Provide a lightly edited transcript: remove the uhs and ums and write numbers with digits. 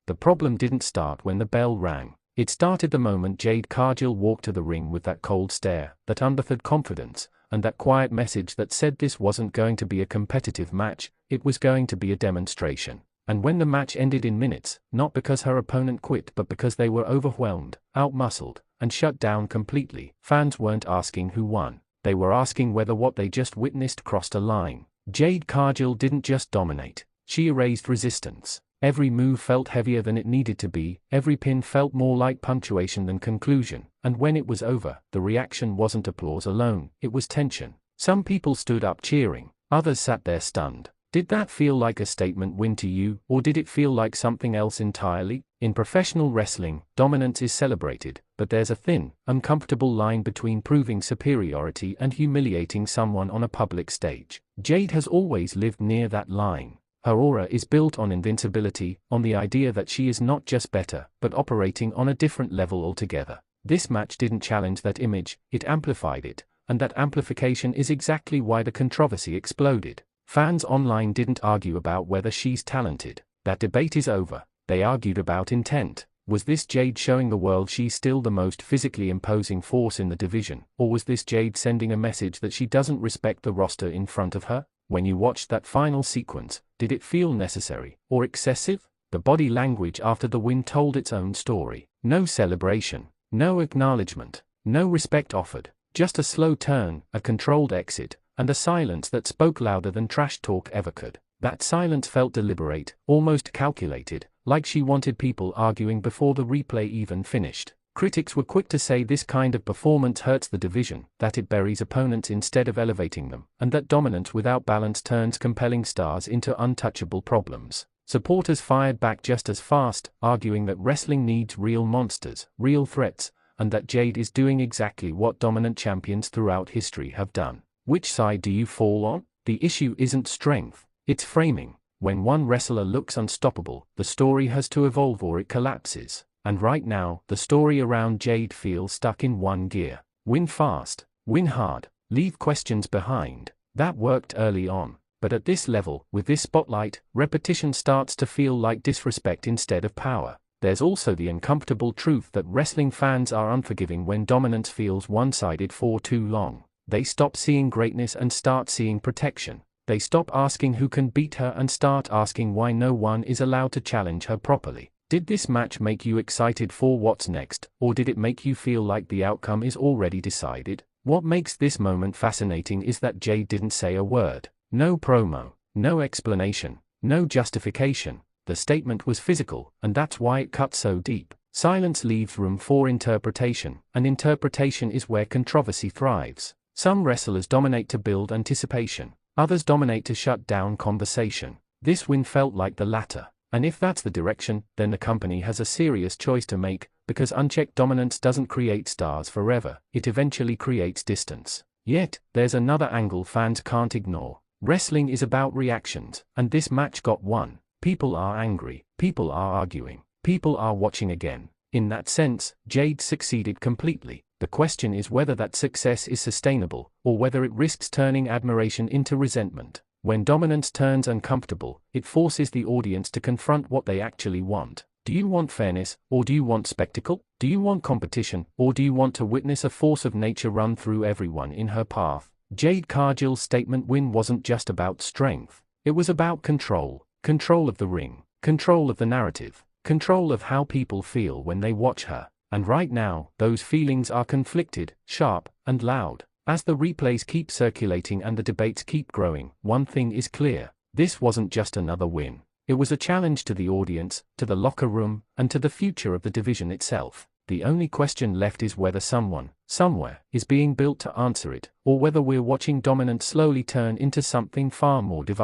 The problem didn't start when the bell rang. It started the moment Jade Cargill walked to the ring with that cold stare, that unbothered confidence, and that quiet message that said this wasn't going to be a competitive match, it was going to be a demonstration. And when the match ended in minutes, not because her opponent quit but because they were overwhelmed, outmuscled, and shut down completely, fans weren't asking who won. They were asking whether what they just witnessed crossed a line. Jade Cargill didn't just dominate, she erased resistance. Every move felt heavier than it needed to be, every pin felt more like punctuation than conclusion, and when it was over, the reaction wasn't applause alone, it was tension. Some people stood up cheering, others sat there stunned. Did that feel like a statement win to you, or did it feel like something else entirely? In professional wrestling, dominance is celebrated, but there's a thin, uncomfortable line between proving superiority and humiliating someone on a public stage. Jade has always lived near that line. Her aura is built on invincibility, on the idea that she is not just better, but operating on a different level altogether. This match didn't challenge that image, it amplified it, and that amplification is exactly why the controversy exploded. Fans online didn't argue about whether she's talented. That debate is over. They argued about intent. Was this Jade showing the world she's still the most physically imposing force in the division, or was this Jade sending a message that she doesn't respect the roster in front of her? When you watched that final sequence, did it feel necessary, or excessive? The body language after the win told its own story. No celebration, no acknowledgement, no respect offered, just a slow turn, a controlled exit, and a silence that spoke louder than trash talk ever could. That silence felt deliberate, almost calculated, like she wanted people arguing before the replay even finished. Critics were quick to say this kind of performance hurts the division, that it buries opponents instead of elevating them, and that dominance without balance turns compelling stars into untouchable problems. Supporters fired back just as fast, arguing that wrestling needs real monsters, real threats, and that Jade is doing exactly what dominant champions throughout history have done. Which side do you fall on? The issue isn't strength, it's framing. When one wrestler looks unstoppable, the story has to evolve or it collapses. And right now, the story around Jade feels stuck in one gear. Win fast, win hard, leave questions behind. That worked early on. But at this level, with this spotlight, repetition starts to feel like disrespect instead of power. There's also the uncomfortable truth that wrestling fans are unforgiving when dominance feels one-sided for too long. They stop seeing greatness and start seeing protection. They stop asking who can beat her and start asking why no one is allowed to challenge her properly. Did this match make you excited for what's next, or did it make you feel like the outcome is already decided? What makes this moment fascinating is that Jade didn't say a word. No promo, no explanation, no justification. The statement was physical, and that's why it cut so deep. Silence leaves room for interpretation, and interpretation is where controversy thrives. Some wrestlers dominate to build anticipation, others dominate to shut down conversation. This win felt like the latter. And if that's the direction, then the company has a serious choice to make, because unchecked dominance doesn't create stars forever, it eventually creates distance. Yet, there's another angle fans can't ignore. Wrestling is about reactions, and this match got one. People are angry, people are arguing, people are watching again. In that sense, Jade succeeded completely. The question is whether that success is sustainable, or whether it risks turning admiration into resentment. When dominance turns uncomfortable, it forces the audience to confront what they actually want. Do you want fairness, or do you want spectacle? Do you want competition, or do you want to witness a force of nature run through everyone in her path? Jade Cargill's statement win wasn't just about strength. It was about control. Control of the ring, control of the narrative, control of how people feel when they watch her. And right now, those feelings are conflicted, sharp, and loud. As the replays keep circulating and the debates keep growing, one thing is clear. This wasn't just another win. It was a challenge to the audience, to the locker room, and to the future of the division itself. The only question left is whether someone, somewhere, is being built to answer it, or whether we're watching dominance slowly turn into something far more divisive.